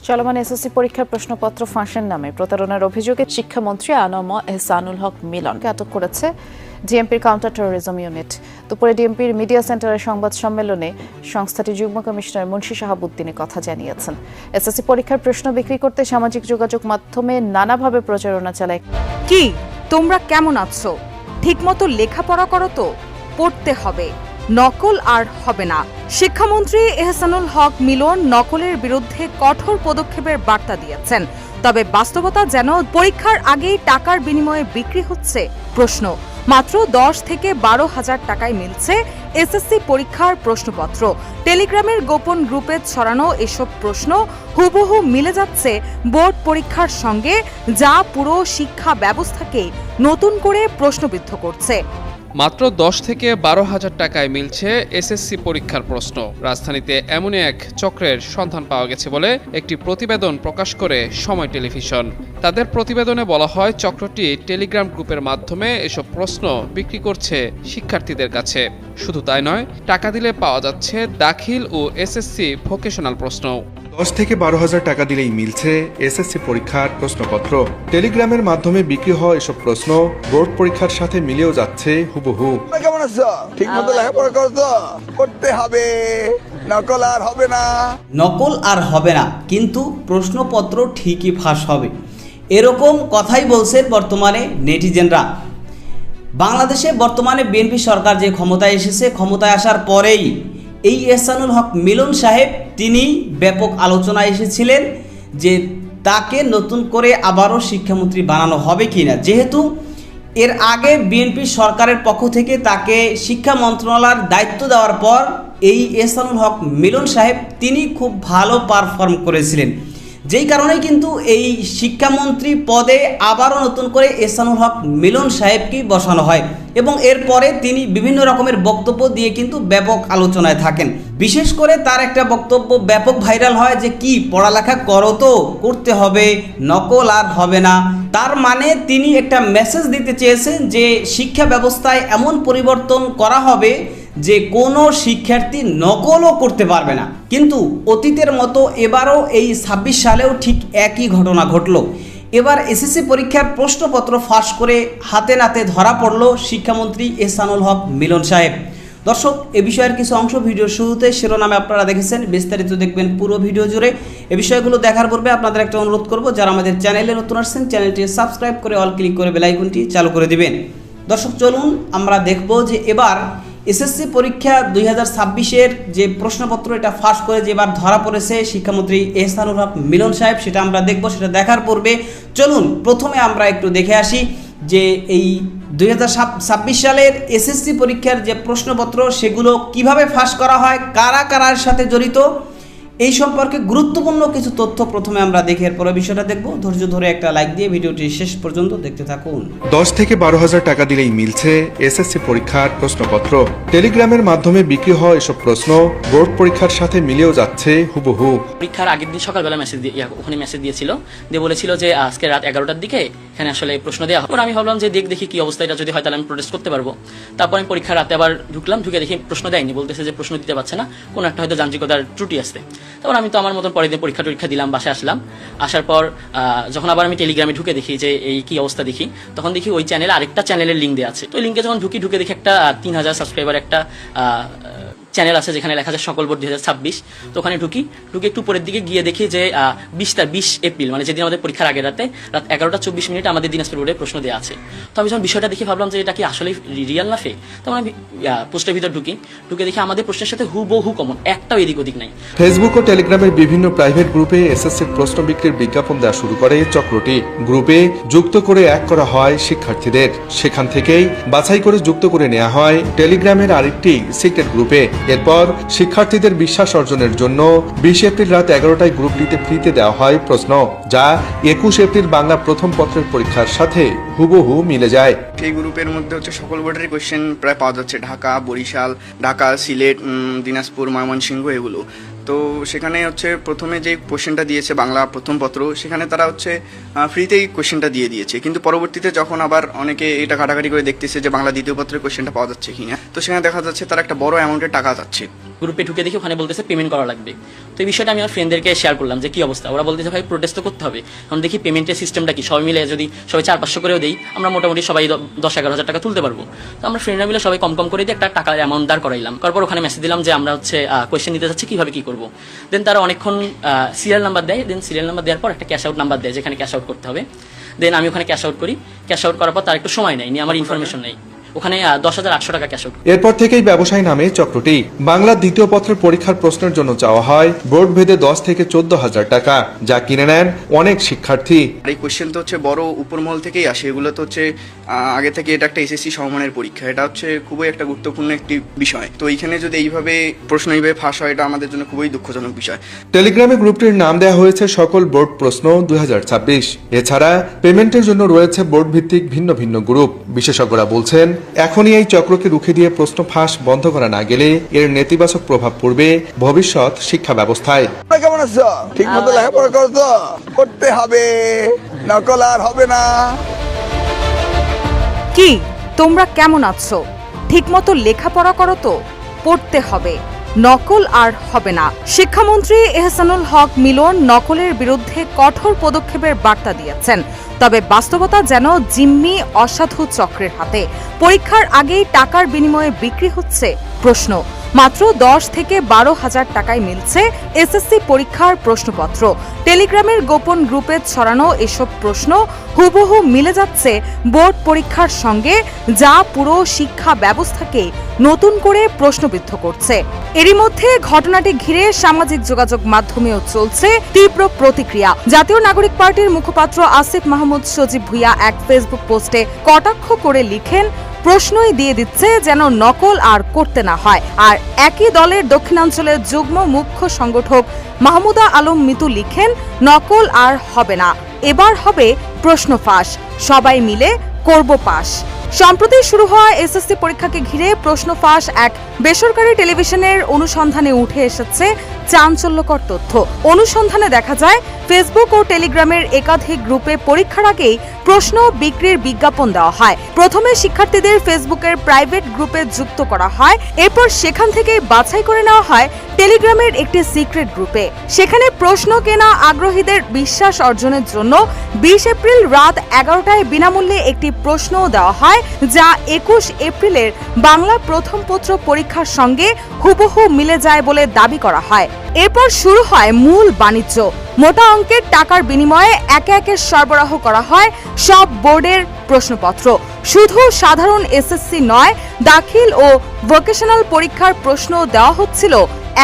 চলমান এসএসসি পরীক্ষার প্রশ্নপত্র ফাঁসের নামে প্রতারণার অভিযোগে শিক্ষামন্ত্রী আনম এহসানুল হক মিলনকে আটক করেছে ডিএমপির কাউন্টার টেরোরিজম ইউনিট। দুপুরে ডিএমপির মিডিয়া সেন্টারের সংবাদ সম্মেলনে সংস্থাটির যুগ্ম কমিশনার মুন্সি শাহাবুদ্দিন কথা জানিয়েছেন। এসএসসি পরীক্ষার প্রশ্ন বিক্রি করতে সামাজিক যোগাযোগ মাধ্যমে নানাভাবে প্রচারণা চালায়। কি তোমরা কেমন আছো? ঠিকমতো লেখাপড়া করো তো? পড়তে হবে, নকল আর হবে না। শিক্ষামন্ত্রী এহসানুল হক মিলন নকলের বিরুদ্ধে কঠোর পদক্ষেপের বার্তা দিয়েছেন। তবে বাস্তবতা যেন পরীক্ষার আগেই টাকার বিনিময়ে বিক্রি হচ্ছে। প্রশ্ন, মাত্র 10 থেকে 12 হাজার টাকায় মিলছে এসএসসি পরীক্ষার প্রশ্নপত্র। টেলিগ্রামের গোপন গ্রুপে ছড়ানো এসব প্রশ্ন হুবহু মিলে যাচ্ছে বোর্ড পরীক্ষার সঙ্গে, যা পুরো শিক্ষা ব্যবস্থাকে নতুন করে প্রশ্নবিদ্ধ করছে। মাত্র 10 থেকে 12 হাজার টাকায় মিলছে এসএসসি পরীক্ষার প্রশ্ন। রাজধানীতে এমনই এক চক্রের সন্ধান পাওয়া গেছে বলে একটি প্রতিবেদন প্রকাশ করে সময় টেলিভিশন। তাদের প্রতিবেদনে বলা হয়, চক্রটি টেলিগ্রাম গ্রুপের মাধ্যমে এসব প্রশ্ন বিক্রি করছে শিক্ষার্থীদের কাছে। শুধু তাই নয়, টাকা দিলে পাওয়া যাচ্ছে দাখিল ও এসএসসি ভোকেশনাল প্রশ্ন। 10 থেকে 12 হাজার টাকা দিলেই মিলছে এসএসসি পরীক্ষার প্রশ্নপত্র। টেলিগ্রামের মাধ্যমে বিক্রি হওয়া এসব প্রশ্ন বোর্ড পরীক্ষার সাথে মিলেও যাচ্ছে হুবহু। কেমন আছো? ঠিক মতো লেখাপড়া করছো? করতে হবে, নকল আর হবে না। নকল আর হবে না, কিন্তু প্রশ্নপত্র ঠিকই ফাঁস হবে, এরকম কথাই বলছেন বর্তমানে নেটিজেনরা। বাংলাদেশে বর্তমানে বিএনপি সরকার যে ক্ষমতায় এসেছে, ক্ষমতায় আসার পরেই এই এহসানুল হক মিলন সাহেব তিনি ব্যাপক আলোচনায় এসেছিলেন যে তাকে নতুন করে আবারও শিক্ষামন্ত্রী বানানো হবে কিনা, যেহেতু এর আগে বিএনপি সরকারের পক্ষ থেকে তাকে শিক্ষা মন্ত্রণালয়ের দায়িত্ব দেওয়ার পর এই এহসানুল হক মিলন সাহেব তিনি খুব ভালো পারফর্ম করেছিলেন, যেই কারণে কিন্তু এই শিক্ষামন্ত্রী পদে আবারও নতুন করে এহসানুল হক মিলন সাহেবকেই বসানো হয় এবং এরপরে তিনি বিভিন্ন রকমের বক্তব্য দিয়ে কিন্তু ব্যাপক আলোচনায় থাকেন। বিশেষ করে তার একটা বক্তব্য ব্যাপক ভাইরাল হয় যে কি পড়ালেখা করো তো, করতে হবে, নকল আর হবে না। তার মানে তিনি একটা মেসেজ দিতে চেয়েছেন যে শিক্ষা ব্যবস্থায় এমন পরিবর্তন করা হবে যে কোনো শিক্ষার্থী নকলও করতে পারবে না। কিন্তু অতীতের মতো এবারও এই 26 সালেও ঠিক একই ঘটনা ঘটল। এবার এসএসসি পরীক্ষার প্রশ্নপত্র ফাঁস করে হাতে নাতে ধরা পড়ল শিক্ষামন্ত্রী এহসানুল হক মিলন সাহেব। দর্শক, এ বিষয়ের কিছু অংশ ভিডিওর শুরুতে শিরোনামে আপনারা দেখেছেন, বিস্তারিত দেখবেন পুরো ভিডিও জুড়ে। এ বিষয়গুলো দেখার পূর্বে আপনাদের একটা অনুরোধ করব, যারা আমাদের চ্যানেলে নতুন আসছেন চ্যানেলটি সাবস্ক্রাইব করে অল ক্লিক করে বেল আইকনটি চালু করে দিবেন। দর্শক, চলুন আমরা দেখব যে এবার এসএসসি পরীক্ষা 2026-এর যে প্রশ্নপত্র এটা ফাঁস করে যে এবার ধরা পড়েছে শিক্ষামন্ত্রী এহসানুল হক মিলন সাহেব, সেটা আমরা দেখব। সেটা দেখার পূর্বে চলুন প্রথমে আমরা একটু দেখে আসি যে এই 2026 সালের এসএসসি পরীক্ষার যে প্রশ্নপত্র সেগুলো কিভাবে ফাঁস করা হয়, কারা কারার সাথে জড়িত, এই সম্পর্কে গুরুত্বপূর্ণ কিছু তথ্য প্রথমে আমরা দেখে এরপরে বিষয়টা দেখব। ধৈর্য ধরে একটা লাইক দিয়ে ভিডিওটি শেষ পর্যন্ত দেখতে থাকুন। 10 থেকে 12 হাজার টাকা দিলেই মিলছে এসএসসি পরীক্ষার প্রশ্নপত্র। টেলিগ্রামের মাধ্যমে বিক্রি হওয়া এসব প্রশ্ন বোর্ড পরীক্ষার সাথে মিলেও যাচ্ছে হুবহু। পরীক্ষার আগের দিন সকালবেলা ওখানে মেসেজ দিয়েছিল, দিয়ে বলেছিল যে আজকে রাত 11টার দিকে এখানে আসলে প্রশ্ন দেওয়া হবে। আমি ভাবলাম যে দেখি কি অবস্থা, এটা যদি হয় তাহলে আমি প্রোটেস্ট করতে পারবো। তারপর আমি পরীক্ষার রাতে আবার ঢুকলাম, ঢুকে দেখি প্রশ্ন দেয়নি, বলতেছে যে প্রশ্ন দিতে পারছে না, কোনো একটা হয়তো যান্ত্রিকতার ত্রুটি আসছে। তারপর আমি তো আমার মতন পরের দিন পরীক্ষা দিলাম, বাসায় আসলাম। আসার পর যখন আবার আমি টেলিগ্রামে ঢুকে দেখি যে এই কি অবস্থা দেখি, তখন দেখি ওই চ্যানেলে আরেকটা চ্যানেলের লিঙ্ক দেওয়া আছে। তো লিঙ্কে যখন ঢুকে দেখি একটা 3000 সাবস্ক্রাইবার একটা চ্যানেল আছে যেখানে লেখা আছে সকল বোর্ড 2026। তো ওখানে ঢুকে একটু পরের দিকে গিয়ে দেখি যে 20 এপ্রিল মানে যেদিন আমাদের পরীক্ষার আগের রাতে রাত 11:24 আমাদের দিনাজপুর বোর্ডে প্রশ্ন দেওয়া আছে। তো আমি যখন বিষয়টা দেখে ভাবলাম যে এটা কি আসলে রিয়াল না ফেক। তখন আমি পোস্টের ভিতর ঢুকে দেখি আমাদের প্রশ্নের সাথে হুবহু কমন, একটাও এদিক ওদিক নাই। ফেসবুক ও টেলিগ্রামের বিভিন্ন প্রাইভেট গ্রুপে এসএসসি প্রশ্ন বিক্রির বিজ্ঞাপন দেওয়া শুরু করে চক্রটি। গ্রুপে যুক্ত করে এক করা হয় শিক্ষার্থীদের, সেখান থেকেই বাছাই করে যুক্ত করে নেওয়া হয় টেলিগ্রামের আরেকটি সিক্রেট গ্রুপে। এরপর শিক্ষার্থীদের বিশ্বাস অর্জনের জন্য 20 এপ্রিল রাত 11টায় গ্রুপটিতে ফ্রিতে দেওয়া হয় প্রশ্ন, যা 21 এপ্রিল বাংলা প্রথম পত্রের পরীক্ষার সাথে হুবহু মিলে যায়। এই গ্রুপের মধ্যে হচ্ছে সকল বোর্ডের কোয়েশ্চেন প্রায় পাওয়া যাচ্ছে, ঢাকা, বরিশাল, ঢাকা, সিলেট, দিনাজপুর, ময়মনসিংহ এগুলো। তো সেখানে হচ্ছে প্রথমে যে কোয়েশ্চেনটা দিয়েছে বাংলা প্রথম পত্র, সেখানে তারা হচ্ছে ফ্রিতেই কোয়েশ্চেনটা দিয়ে দিয়েছে, কিন্তু পরবর্তীতে যখন আবার অনেকে এটা ঘাটাঘাটি করে দেখতেছে যে বাংলা দ্বিতীয় পত্রের কোয়েশ্চেনটা পাওয়া যাচ্ছে কিনা, তো সেখানে দেখা যাচ্ছে তারা একটা বড় অ্যামাউন্টের টাকা চাচ্ছে। গ্রুপে ঢুকে দেখি ওখানে বলতেছে পেমেন্ট করা লাগবে। তো এই বিষয়টা আমি আমার ফ্রেন্ডদেরকে শেয়ার করলাম যে কি অবস্থা। ওরা বলতেছে ভাই প্রোটেস্ট তো করতে হবে, কারণ দেখি পেমেন্টের সিস্টেমটা কি, সবাই মিলে যদি সবাই 400-500 করেও দেই আমরা মোটামুটি সবাই 10-11 হাজার টাকা তুলতে পারবো। তো আমরা ফ্রেন্ডরা মিলে সবাই কম করে দিয়ে একটা টাকার অ্যামাউন্ট দাঁড় করাইলাম। তারপর ওখানে মেসেজ দিলাম যে আমরা হচ্ছে কোয়েশ্চেন নিতে যাচ্ছি, কিভাবে কি করবো। দেন তারা অনেকক্ষণ সিরিয়াল নাম্বার দেয়। দেন সিরিয়াল নাম্বার দেওয়ার পর একটা ক্যাশ আউট নাম্বার দেয় যেখানে ক্যাশ আউট করতে হবে। দেন আমি ওখানে ক্যাশ আউট করি। ক্যাশ আউট করার পর তার একটু সময় নেই, আমার ইনফরমেশন নেই। ওখানে 10,800 টাকা ক্যাশ আউট। এরপর থেকেই ব্যবসায়ী নামে চক্রটি। বাংলার দ্বিতীয় পত্রের পরীক্ষার প্রশ্নের জন্য চাওয়া হয় বোর্ড ভেদে 10 থেকে 14,000 টাকা, যা কিনে নেন অনেক শিক্ষার্থী। আর এই কোয়েশ্চেন তো হচ্ছে বড় উপরমহল থেকেই আসে, এগুলো তো হচ্ছে আগে থেকে এটা একটা এসএসসি সমমানের পরীক্ষা, এটা হচ্ছে খুবই একটা গুরুত্বপূর্ণ একটি বিষয়। তো এইখানে যদি এইভাবে প্রশ্ন এইভাবে ফাঁস হয় এটা আমাদের জন্য খুবই দুঃখজনক বিষয়। টেলিগ্রামে গ্রুপটির নাম দেওয়া হয়েছে সকল বোর্ড প্রশ্ন 2026। এছাড়া পেমেন্টের জন্য রয়েছে বোর্ড ভিত্তিক ভিন্ন ভিন্ন গ্রুপ। বিশেষজ্ঞরা বলছেন এখনই এই চক্রকে রুখে দিয়ে প্রশ্ন ফাঁস বন্ধ করা না গেলে এর নেতিবাচক প্রভাব পড়বে ভবিষ্যৎ শিক্ষা ব্যবস্থায়। কেমন আছো? ঠিক মতো লেখাপড়া করো তো? করতে হবে, নকল আর হবে না। কি তোমরা কেমন আছো? ঠিকমতো লেখাপড়া করো তো? পড়তে হবে, নকল আর হবে না। শিক্ষামন্ত্রী এহসানুল হক মিলন নকলের বিরুদ্ধে কঠোর পদক্ষেপের বার্তা দিয়েছেন। তবে বাস্তবতা যেন জিম্মি অসাধু চক্রের হাতে। পরীক্ষার আগেই টাকার বিনিময়ে বিক্রি হচ্ছে প্রশ্ন। মাত্র 10 থেকে 12,000 টাকায় মিলছে এসএসসি পরীক্ষার প্রশ্নপত্র। টেলিগ্রামের গোপন গ্রুপে ছড়ানো এসব প্রশ্ন হুবহু মিলে যাচ্ছে বোর্ড পরীক্ষার সঙ্গে, যা পুরো শিক্ষা ব্যবস্থাকে নতুন করে প্রশ্নবিদ্ধ করছে। এরই মধ্যে ঘটনাটি ঘিরে সামাজিক যোগাযোগ মাধ্যমেও চলছে তীব্র প্রতিক্রিয়া। জাতীয় নাগরিক পার্টির মুখপাত্র আসিফ মাহমুদ সজীব ভুইয়া এক ফেসবুক পোস্টে কটাক্ষ করে লিখেন, প্রশ্নই দিয়ে দিচ্ছে যেন নকল আর করতে না হয়। আর একই দলের দক্ষিণাঞ্চলের যুগ্ম মুখ্য সংগঠক মাহমুদা আলম মিতু লিখেন, নকল আর হবে না, এবার হবে প্রশ্ন ফাঁস, সবাই মিলে করব পাস। সম্প্রতি শুরু হওয়া এসএসসি পরীক্ষাকে ঘিরে প্রশ্ন ফাঁস এক বেসরকারি টেলিভিশনের অনুসন্ধানে উঠে এসেছে চাঞ্চল্যকর তথ্য। অনুসন্ধানে দেখা যায় ফেসবুক ও টেলিগ্রামের একাধিক গ্রুপে পরীক্ষার আগেই প্রশ্ন বিক্রির বিজ্ঞাপন দেওয়া হয়। প্রথমে শিক্ষার্থীদের ফেসবুকের প্রাইভেট গ্রুপে যুক্ত করা হয়, এরপর সেখান থেকে বাছাই করে নেওয়া হয় টেলিগ্রামের একটি সিক্রেট গ্রুপে। সেখানে প্রশ্ন কেনা আগ্রহীদের বিশ্বাস অর্জনের জন্য 20 এপ্রিল রাত 11টায় বিনামূল্যে একটি প্রশ্নও দেওয়া হয়, যা 21 এপ্রিলের বাংলা প্রথম পত্র পরীক্ষার সঙ্গে হুবহু মিলে যায় বলে দাবি করা হয়। এরপর শুরু হয় মূল বাণিজ্য। মোটা অঙ্কের টাকার বিনিময়ে একে একে সরবরাহ করা হয় সব বোর্ডের প্রশ্নপত্র। শুধু সাধারণ এসএসসি নয়, দাখিল ও ভোকেশনাল পরীক্ষার প্রশ্ন দেওয়া হচ্ছিল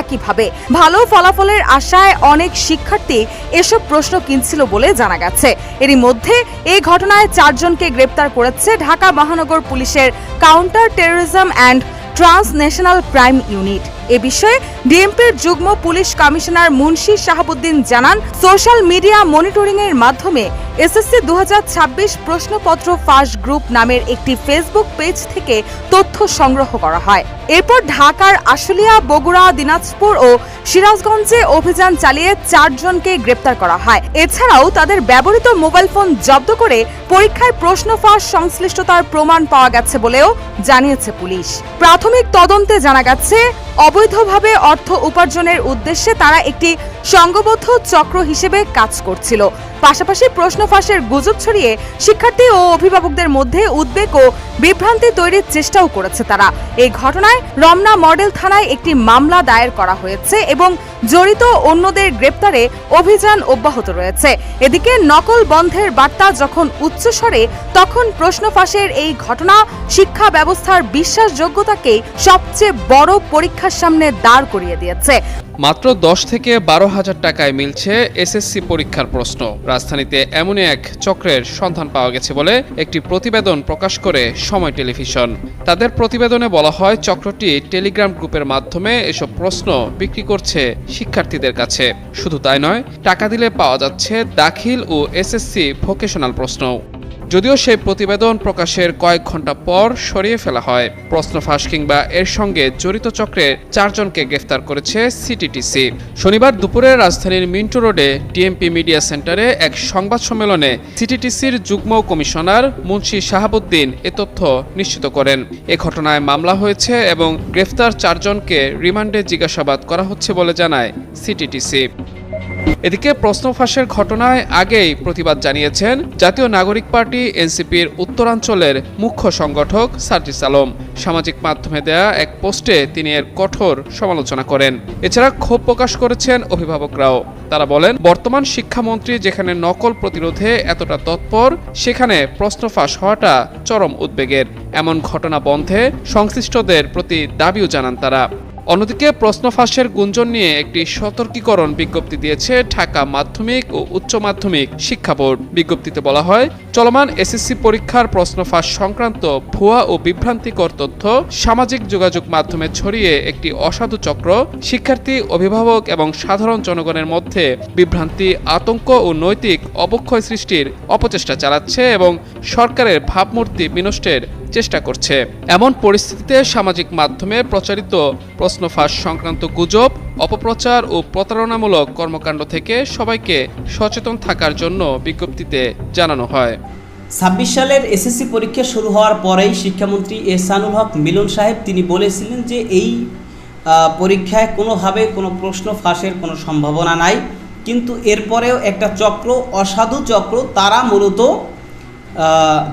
একইভাবে। ভালো ফলাফলের আশায় অনেক শিক্ষার্থী এসব প্রশ্ন কিনছিল বলে জানা গেছে। এরই মধ্যে এই ঘটনায় 4 জনকে গ্রেপ্তার করেছে ঢাকা মহানগর পুলিশের counter terrorism and transnational crime unit. এ বিষয়ে ডিএমপির যুগ্ম পুলিশ কমিশনার মুন্সি শাহাবুদ্দিন জানান, সোশ্যাল মিডিয়া মনিটরিং এর মাধ্যমে এসএসসি 2026 প্রশ্নপত্র ফাঁস গ্রুপ নামের একটি ফেসবুক পেজ থেকে তথ্য সংগ্রহ করা হয়। এরপর ঢাকার আশুলিয়া, বগুড়া, দিনাজপুর ও সিরাজগঞ্জে অভিযান চালিয়ে 4 জনকে গ্রেপ্তার করা হয়। এছাড়াও তাদের ব্যবহৃত মোবাইল ফোন জব্দ করে পরীক্ষায় প্রশ্ন ফাঁস সংশ্লিষ্টতার প্রমাণ পাওয়া গেছে বলেও জানিয়েছে পুলিশ। প্রাথমিক তদন্তে জানা গেছে, অবৈধভাবে অর্থ উপার্জনের উদ্দেশ্যে তারা একটি সংঘবদ্ধ চক্র হিসেবে কাজ করছিল। পাশাপাশি প্রশ্ন ফাঁসের গুজব ছড়িয়ে শিক্ষার্থী ও অভিভাবকদের মধ্যে উদ্বেগ ও বিভ্রান্তি তৈরির চেষ্টাও করেছে তারা। এই ঘটনায় রমনা মডেল থানায় একটি মামলা দায়ের করা হয়েছে এবং জড়িত অন্যদের গ্রেপ্তারে অভিযান অব্যাহত রয়েছে। এদিকে নকল বন্ধের বার্তা যখন উচ্চস্বরে, তখন প্রশ্ন ফাঁসের এই ঘটনা শিক্ষা ব্যবস্থার বিশ্বাসযোগ্যতাকে সবচেয়ে বড় পরীক্ষার সামনে দাঁড় করিয়ে দিয়েছে। মাত্র 10 থেকে 12,000 টাকায় মিলছে এসএসসি পরীক্ষার প্রশ্ন। রাজধানীতে এমনই এক চক্রের সন্ধান পাওয়া গেছে বলে একটি প্রতিবেদন প্রকাশ করে সময় টেলিভিশন। তাদের প্রতিবেদনে বলা হয়, চক্রটি টেলিগ্রাম গ্রুপের মাধ্যমে এসব প্রশ্ন বিক্রি করছে শিক্ষার্থীদের কাছে। শুধু তাই নয়, টাকা দিলে পাওয়া যাচ্ছে দাখিল ও এসএসসি ভোকেশনাল প্রশ্ন। যদিও সেই প্রতিবেদন প্রকাশের কয়েক ঘন্টা পর সরিয়ে ফেলা হয়। প্রশ্ন ফাঁস কিংবা এর সঙ্গে জড়িত চক্রের 4 জনকে গ্রেফতার করেছে সিটিটিসি। শনিবার দুপুরে রাজধানীর মিন্টো রোডে ডিএমপি মিডিয়া সেন্টারে এক সংবাদ সম্মেলনে সিটিটিসির যুগ্ম কমিশনার মুন্সি শাহাবুদ্দিন এ তথ্য নিশ্চিত করেন। এ ঘটনায় মামলা হয়েছে এবং গ্রেফতার 4 জনকে রিমান্ডে জিজ্ঞাসাবাদ করা হচ্ছে বলে জানায় সিটিটিসি। এদিকে প্রশ্ন ফাঁসের ঘটনায় আগেই প্রতিবাদ জানিয়েছেন জাতীয় নাগরিক পার্টি এনসিপির উত্তরাঞ্চলের মুখ্য সংগঠক সার্জিস আলম। সামাজিক মাধ্যমে দেয়া এক পোস্টে তিনি এর কঠোর সমালোচনা করেন। এছাড়া ক্ষোভ প্রকাশ করেছেন অভিভাবকরাও। তারা বলেন, বর্তমান শিক্ষামন্ত্রী যেখানে নকল প্রতিরোধে এতটা তৎপর, সেখানে প্রশ্ন ফাঁস হওয়াটা চরম উদ্বেগের। এমন ঘটনা বন্ধে সংশ্লিষ্টদের প্রতি দাবিও জানান তারা। অন্যদিকে প্রশ্ন ফাঁসের গুঞ্জন নিয়ে একটি সতর্কীকরণ বিজ্ঞপ্তি দিয়েছে ঢাকা মাধ্যমিক ও উচ্চ মাধ্যমিক শিক্ষা বোর্ড। বিজ্ঞপ্তিতে বলা হয়, চলমান এসএসসি পরীক্ষার প্রশ্ন ফাঁস সংক্রান্ত ভুয়া ও বিভ্রান্তিকর তথ্য সামাজিক যোগাযোগ মাধ্যমে ছড়িয়ে একটি অসাধু চক্র শিক্ষার্থী, অভিভাবক এবং সাধারণ জনগণের মধ্যে বিভ্রান্তি, আতঙ্ক ও নৈতিক অবক্ষয় সৃষ্টির অপচেষ্টা চালাচ্ছে এবং সরকারের ভাবমূর্তি বিনষ্টের চেষ্টা করছে। এমন পরিস্থিতিতে সামাজিক মাধ্যমে প্রচারিত প্রশ্ন ফাঁস সংক্রান্ত গুজব, অপপ্রচার ও প্রতারণামূলক কর্মকাণ্ড থেকে সবাইকে সচেতন থাকার জন্য বিজ্ঞপ্তিতে জানানো হয়। 26 সালের এসএসসি পরীক্ষা শুরু হওয়ার পরেই শিক্ষামন্ত্রী এহসানুল হক মিলন সাহেব তিনি বলেছিলেন যে এই পরীক্ষায় কোনোভাবে কোনো প্রশ্ন ফাঁসের কোনো সম্ভাবনা নাই। কিন্তু এরপরেও একটা চক্র, অসাধু চক্র, তারা মূলত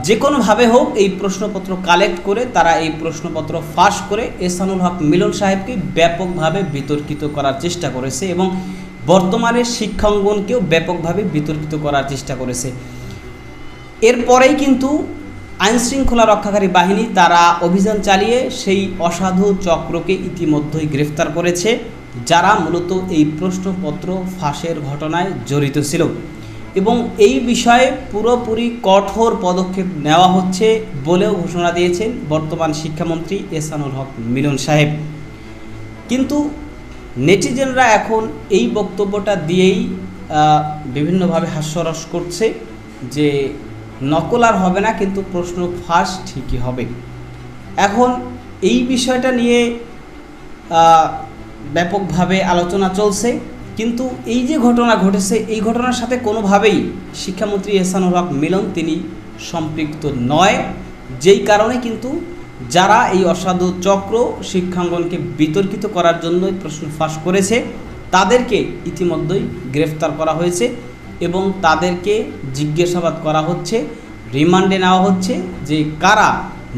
যে কোনোভাবে হোক এই প্রশ্নপত্র কালেক্ট করে তারা এই প্রশ্নপত্র ফাঁস করে এহসানুল হক মিলন সাহেবকে ব্যাপকভাবে বিতর্কিত করার চেষ্টা করেছে এবং বর্তমানে শিক্ষাঙ্গনকেও ব্যাপকভাবে বিতর্কিত করার চেষ্টা করেছে। এরপরেই কিন্তু আইনশৃঙ্খলা রক্ষাকারী বাহিনী তারা অভিযান চালিয়ে সেই অসাধু চক্রকে ইতিমধ্যেই গ্রেফতার করেছে, যারা মূলত এই প্রশ্নপত্র ফাঁসের ঘটনায় জড়িত ছিল। এবং এই বিষয়ে পুরোপুরি কঠোর পদক্ষেপ নেওয়া হচ্ছে বলেও ঘোষণা দিয়েছেন বর্তমান শিক্ষামন্ত্রী এহসানুল হক মিলন সাহেব। কিন্তু নেটিজেনরা এখন এই বক্তব্যটা দিয়েই বিভিন্নভাবে হাস্যরস করছে যে নকল আর হবে না, কিন্তু প্রশ্ন ফাঁস ঠিকই হবে। এখন এই বিষয়টা নিয়ে ব্যাপকভাবে আলোচনা চলছে, কিন্তু এই যে ঘটনা ঘটেছে এই ঘটনার সাথে কোনোভাবেই শিক্ষামন্ত্রী এহসানুল হক মিলন তিনি সম্পৃক্ত নয়, যেই কারণে কিন্তু যারা এই অসাধু চক্র শিক্ষাঙ্গনকে বিতর্কিত করার জন্য প্রশ্ন ফাঁস করেছে তাদেরকে ইতিমধ্যেই গ্রেফতার করা হয়েছে এবং তাদেরকে জিজ্ঞাসাবাদ করা হচ্ছে, রিমান্ডে নেওয়া হচ্ছে যে কারা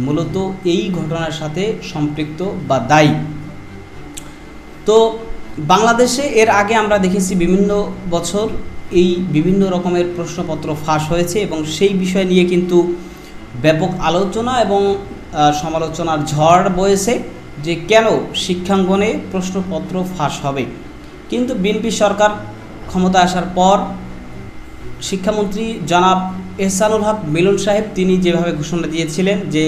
মূলত এই ঘটনার সাথে সম্পৃক্ত বা দায়ী। তো বাংলাদেশে এর আগে আমরা দেখেছি বিভিন্ন বছর এই বিভিন্ন রকমের প্রশ্নপত্র ফাঁস হয়েছে এবং সেই বিষয় নিয়ে কিন্তু ব্যাপক আলোচনা এবং সমালোচনার ঝড় বয়েছে যে কেন শিক্ষাঙ্গনে প্রশ্নপত্র ফাঁস হবে। কিন্তু বিএনপি সরকার ক্ষমতা আসার পর শিক্ষামন্ত্রী জনাব এহসানুল হক মিলন সাহেব তিনি যেভাবে ঘোষণা দিয়েছিলেন যে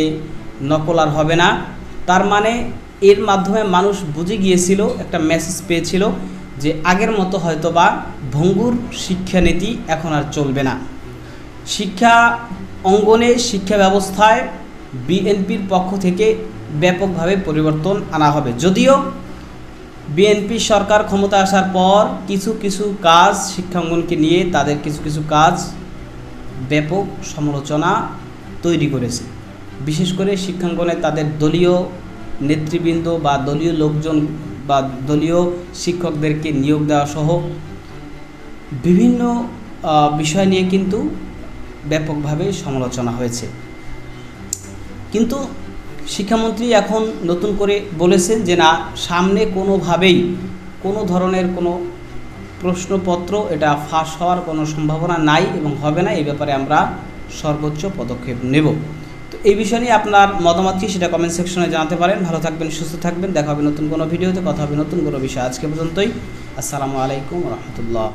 নকল আর হবে না, তার মানে এর মাধ্যমে মানুষ বুঝে গিয়েছিল, একটা মেসেজ পেয়েছিল যে আগের মতো হয়তোবা ভঙ্গুর শিক্ষানীতি এখন আর চলবে না। শিক্ষা অঙ্গনে, শিক্ষা ব্যবস্থায় বিএনপির পক্ষ থেকে ব্যাপকভাবে পরিবর্তন আনা হবে। যদিও বিএনপি সরকার ক্ষমতা আসার পর কিছু কিছু কাজ শিক্ষাঙ্গনকে নিয়ে তাদের কিছু কিছু কাজ ব্যাপক সমালোচনা তৈরি করেছে, বিশেষ করে শিক্ষাঙ্গনে তাদের দলীয় নেতৃবৃন্দ বা দলীয় লোকজন বা দলীয় শিক্ষকদেরকে নিয়োগ দেওয়া সহ বিভিন্ন বিষয় নিয়ে কিন্তু ব্যাপকভাবে সমালোচনা হয়েছে। কিন্তু শিক্ষামন্ত্রী এখন নতুন করে বলেছেন যে না, সামনে কোনোভাবেই কোনো ধরনের কোনো প্রশ্নপত্র এটা ফাঁস হওয়ার কোনো সম্ভাবনা নাই এবং হবে না, এই ব্যাপারে আমরা সর্বোচ্চ পদক্ষেপ নেব। তো এই বিষয় নিয়ে আপনার মতামত কি সেটা কমেন্ট সেকশনে জানাতে পারেন। ভালো থাকবেন, সুস্থ থাকবেন, দেখা হবে নতুন কোনো ভিডিওতে, কথা হবে নতুন কোনো বিষয়। আজকে পর্যন্তই, আসসালামু আলাইকুম রহমতুল্লাহ।